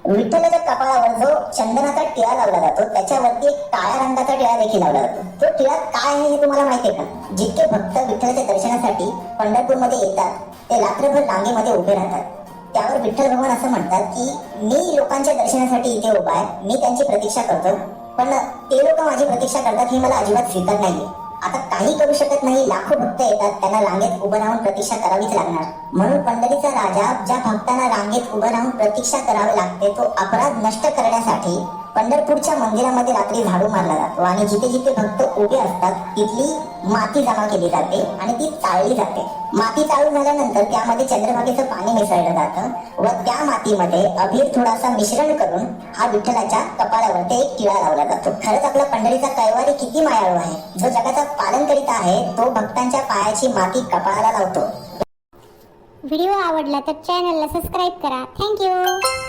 विठ्ठलाच्या कपाळावर जो चंदनाचा टिळा लावला जातो त्याच्यावरती एक काळ्या रंगाचा टिळा देखील लावला जातो. तो टिळा काय आहे हे तुम्हाला माहिती आहे का? जितके भक्त विठ्ठलाच्या दर्शनासाठी पंढरपूरमध्ये येतात ते रात्रभर रांगेमध्ये उभे राहतात. त्यावर विठ्ठल भगवान असं म्हणतात की मी लोकांच्या दर्शनासाठी इथे उभा आहे, मी त्यांची प्रतीक्षा करतो, पण ते लोक माझी प्रतीक्षा करतात हे मला अजिबात स्वीकार नाहीये. आता काही करू शकत नाही, लाखो भक्त येतात, त्यांना रांगेत उभं राहून प्रतीक्षा करावीच लागणार. म्हणून पंढरीचा राजा ज्या भक्तांना रांगेत उभं राहून प्रतीक्षा करावी लागते तो अपराध नष्ट करण्यासाठी पंढरपूरच्या मंदिरामध्ये रात्री झाडू मारला जातो आणि जिथे जिथे भक्त उभे असतात तिथली माती जमा केली जाते आणि ती चाळली जाते. माती चाळून झाल्यानंतर त्यामध्ये चंद्रभागेचं पाणी मिसळलं जातं व त्या मातीमध्ये अबीर थोडासा मिश्रण करून हा विठ्ठलाच्या कपाळावर एक टिळा लावला जातो. खरंच आपला पंढरीचा कैवारी किती मायाळू आहे, जो जगाचा पालन करीत आहे तो भक्तांच्या पायाची माती कपाळाला लावतो. व्हिडिओ आवडला तर चॅनलला सबस्क्राईब करा. थँक्यू.